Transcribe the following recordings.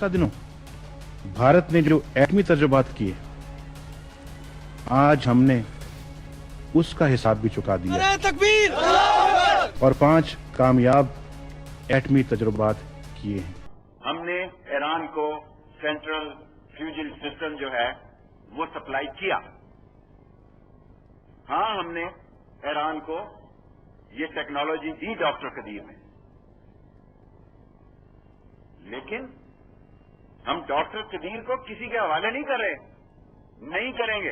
गुज़श्ता दिनों भारत ने जो एटमी तजुर्बात किए, आज हमने उसका हिसाब भी चुका दिया और 5 कामयाब एटमी तजुर्बात किए हैं। हमने ईरान को सेंट्रल फ्यूजन सिस्टम जो है वो सप्लाई किया। हाँ, हमने ईरान को ये टेक्नोलॉजी दी डॉक्टर कदीर ने, लेकिन हम डॉक्टर कदीर को किसी के हवाले नहीं कर रहे, नहीं करेंगे।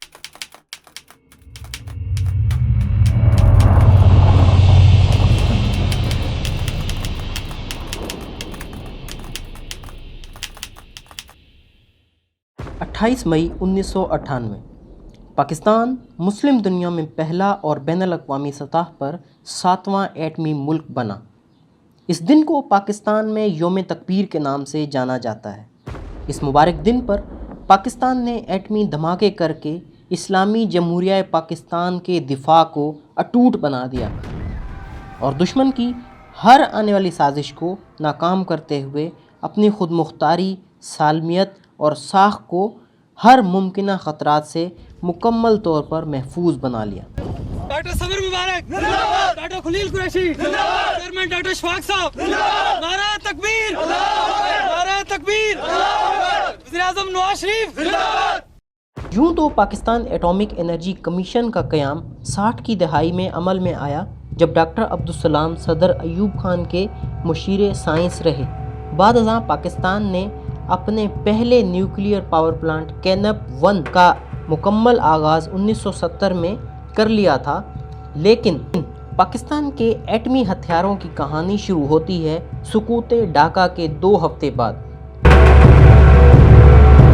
अट्ठाईस मई 1998 पाकिस्तान मुस्लिम दुनिया में पहला और बैनुल-अक़वामी सतह पर 7वां एटमी मुल्क बना। इस दिन को पाकिस्तान में यौम तकबीर के नाम से जाना जाता है। इस मुबारक दिन पर पाकिस्तान ने एटमी धमाके करके इस्लामी जमहूरिया पाकिस्तान के दिफा को अटूट बना दिया और दुश्मन की हर आने वाली साजिश को नाकाम करते हुए अपनी खुद मुख्तारी, सालमियत और साख को हर मुमकिन ख़तरात से मुकम्मल तौर पर महफूज बना लिया। Doctor Sadar Mubarak, doctor Khalil Qureshi, chairman doctor Shafaq साहब, नारा तकबीर, नारा तकबीर, वज़ीर-ए-आज़म नवाज शरीफ। यूँ तो पाकिस्तान एटॉमिक एनर्जी कमीशन का क़याम 60 की दहाई में अमल में आया, जब डॉक्टर अब्दुल सलाम सदर अयूब खान के मुशीर साइंस रहे। बाद अज़ां पाकिस्तान ने अपने पहले न्यूक्लियर पावर प्लांट कैनप 1 का मुकम्मल आगाज़ 1970 में कर लिया था, लेकिन पाकिस्तान के एटमी हथियारों की कहानी शुरू होती है सुकूत ढाका के 2 हफ्ते बाद।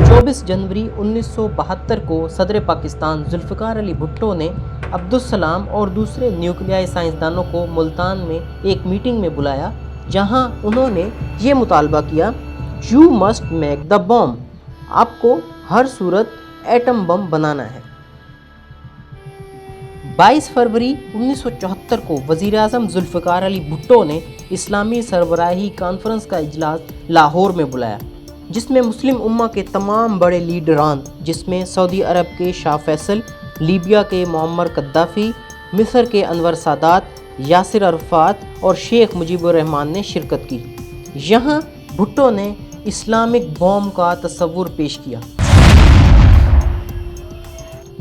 24 जनवरी 1972 को सदर पाकिस्तान जुल्फ़िकार अली भुट्टो ने अब्दुल सलाम और दूसरे न्यूक्लियर साइंसदानों को मुल्तान में एक मीटिंग में बुलाया, जहां उन्होंने ये मुतालबा किया, you must make the bomb, आपको हर सूरत एटम बम बनाना है। 22 फरवरी 1974 को वज़ीर-ए-आज़म जुल्फ़िकार अली भुट्टो ने इस्लामी सरबराही कॉन्फ्रेंस का इजलास लाहौर में बुलाया, जिसमें मुस्लिम उम्मा के तमाम बड़े लीडरान, जिसमें सऊदी अरब के शाह फैसल, लीबिया के मुअम्मर कद्दाफ़ी, मिस्र के अनवर सादात, यासिर अरफ़ात और शेख मुजीबुर रहमान ने शिरकत की। यहाँ भुट्टो ने इस्लामिक बॉम्ब का तस्वुर पेश किया।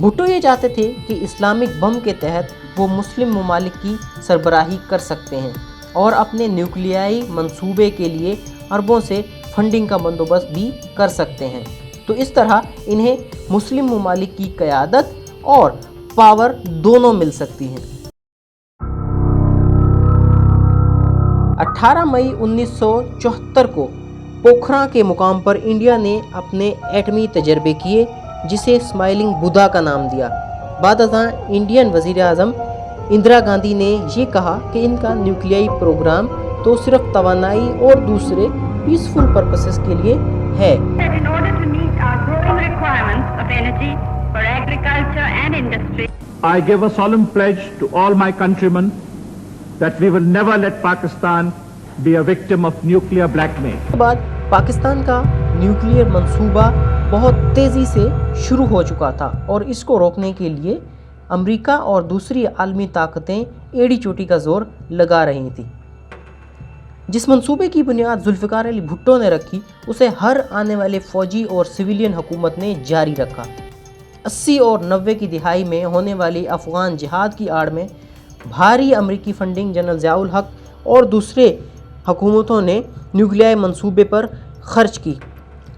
भुट्टो ये चाहते थे कि इस्लामिक बम के तहत वो मुस्लिम ममालिक की सरबराही कर सकते हैं और अपने न्यूक्लियाई मंसूबे के लिए अरबों से फंडिंग का बंदोबस्त भी कर सकते हैं। तो इस तरह इन्हें मुस्लिम ममालिक की क़यादत और पावर दोनों मिल सकती हैं। 18 मई 1974 को पोखरा के मुकाम पर इंडिया ने अपने एटमी तजर्बे किए, जिसे स्माइलिंग बुद्धा का नाम दिया। बाद अज़ां इंडियन वज़ीर-ए-आज़म इंदिरा गांधी ने ये कहा कि इनका न्यूक्लियाई प्रोग्राम तो सिर्फ तवानाई और दूसरे पीसफुल पर्पसेस के लिए है। In order to meet our growing requirements of energy for agriculture and industry, I give a solemn pledge to all my countrymen that we will never let Pakistan be a victim of nuclear blackmail. के बाद पाकिस्तान का nuclear मंसूबा बहुत तेज़ी से शुरू हो चुका था और इसको रोकने के लिए अमेरिका और दूसरी आलमी ताकतें एड़ी चोटी का जोर लगा रही थी। जिस मंसूबे की बुनियाद जुल्फ़िकार अली भुट्टो ने रखी, उसे हर आने वाले फ़ौजी और सिविलियन हुकूमत ने जारी रखा। 80 और 90 की दिहाई में होने वाली अफ़गान जिहाद की आड़ में भारी अमरीकी फंडिंग जनरल ज़ियाउल हक और दूसरे हुकूमतों ने न्यूक्लियर मंसूबे पर खर्च की,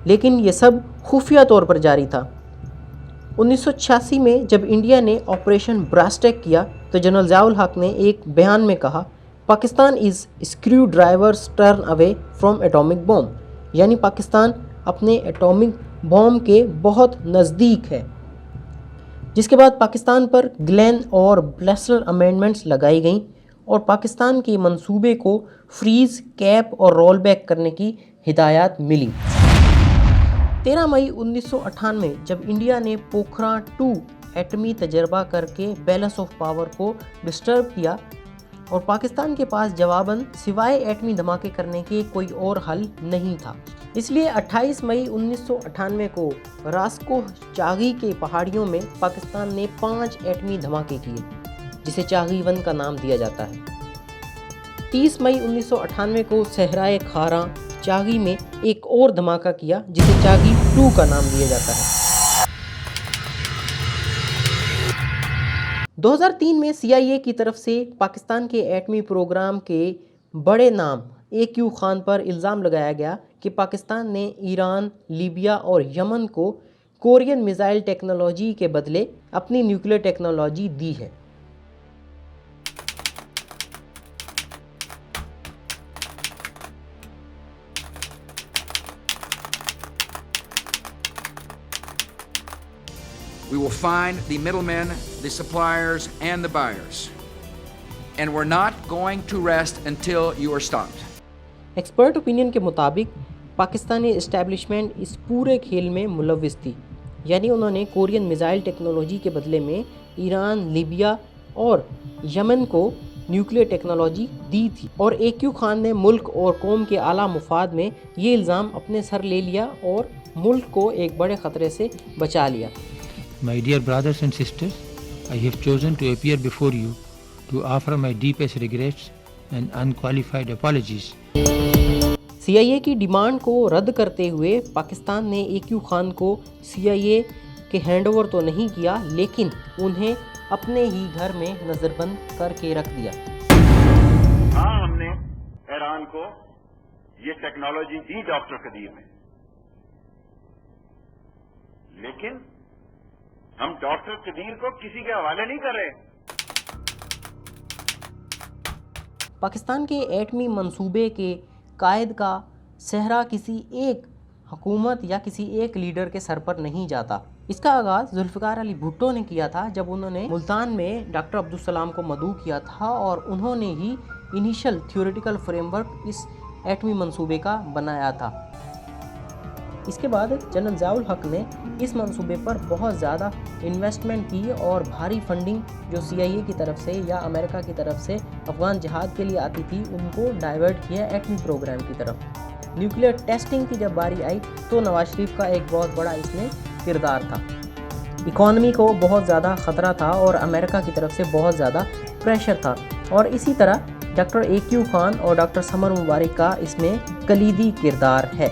लेकिन ये सब खुफिया तौर पर जारी था। 1986 में जब इंडिया ने ऑपरेशन ब्रास्टेक किया, तो जनरल ज़ियाउल हक ने एक बयान में कहा, Pakistan is screw drivers turn away from atomic bomb, यानी पाकिस्तान अपने एटॉमिक बॉम्ब के बहुत नज़दीक है। जिसके बाद पाकिस्तान पर ग्लेन और ब्लेसर अमेंडमेंट्स लगाई गईं और पाकिस्तान के मंसूबे को फ्रीज़, कैप और रोल बैक करने की हिदायत मिली। 13 मई 1998 जब इंडिया ने पोखरा 2 एटमी तजर्बा करके बैलेंस ऑफ पावर को डिस्टर्ब किया, اور پاکستان کے پاس جواباً سوائے ایٹمی دھماکے کرنے کے کوئی اور حل نہیں تھا۔ اس لیے 28 مئی 1998 کو راسکو چاغی کے پہاڑیوں میں پاکستان نے 5 ایٹمی دھماکے کیے، جسے چاغی 1 کا نام دیا جاتا ہے۔ 30 مئی 1998 کو صحرائے کھاراں چاغی میں ایک اور دھماکہ کیا، جسے چاغی 2 کا نام دیا جاتا ہے۔ 2003 میں CIA کی طرف سے پاکستان کے ایٹمی پروگرام کے بڑے نام AQ خان پر الزام لگایا گیا کہ پاکستان نے ایران، لیبیا اور یمن کو کورین میزائل ٹیکنالوجی کے بدلے اپنی نیوکلیر ٹیکنالوجی دی ہے۔ We will find the middlemen, the suppliers, and the buyers. And we're not going to rest until you are stopped. Expert opinion کے مطابق پاکستانی اسٹیبلشمنٹ اس پورے کھیل میں ملوث تھی، یعنی انہوں نے کورین میزائل ٹیکنالوجی کے بدلے میں ایران، لیبیا اور یمن کو نیوکلیر ٹیکنالوجی دی تھی، اور AQ خان نے ملک اور قوم کے اعلیٰ مفاد میں یہ الزام اپنے سر لے لیا اور ملک کو ایک بڑے خطرے سے بچا لیا۔ My dear brothers and sisters, I have chosen to appear before you to offer my deepest regrets and unqualified apologies. CIA کی ڈیمانڈ کو رد کرتے ہوئے پاکستان نے AQ خان کو CIA کے ہینڈ اوور تو نہیں کیا، لیکن انہیں اپنے ہی گھر میں نظر بند کر کے رکھ دیا۔ ہاں، ہم نے ایران کو یہ ٹیکنالوجی دی ڈاکٹر قدیر نے، لیکن ہم ڈاکٹر قدیر کو کسی کے حوالے نہیں کر رہے۔ پاکستان کے ایٹمی منصوبے کے قائد کا صحرا کسی ایک حکومت یا کسی ایک لیڈر کے سر پر نہیں جاتا۔ اس کا آغاز ذوالفقار علی بھٹو نے کیا تھا، جب انہوں نے ملتان میں ڈاکٹر عبدالسلام کو مدعو کیا تھا، اور انہوں نے ہی انیشل تھیوریٹیکل فریم ورک اس ایٹمی منصوبے کا بنایا تھا۔ اس کے بعد جنرل ضیاء الحق نے اس منصوبے پر بہت زیادہ انویسٹمنٹ کی، اور بھاری فنڈنگ جو CIA کی طرف سے یا امریکہ کی طرف سے افغان جہاد کے لیے آتی تھی، ان کو ڈائیورٹ کیا ایٹمی پروگرام کی طرف۔ نیوکلیر ٹیسٹنگ کی جب باری آئی تو نواز شریف کا ایک بہت بڑا اس میں کردار تھا۔ اکانومی کو بہت زیادہ خطرہ تھا اور امریکہ کی طرف سے بہت زیادہ پریشر تھا، اور اسی طرح ڈاکٹر AQ خان اور ڈاکٹر سمر مبارک کا اس میں کلیدی کردار ہے۔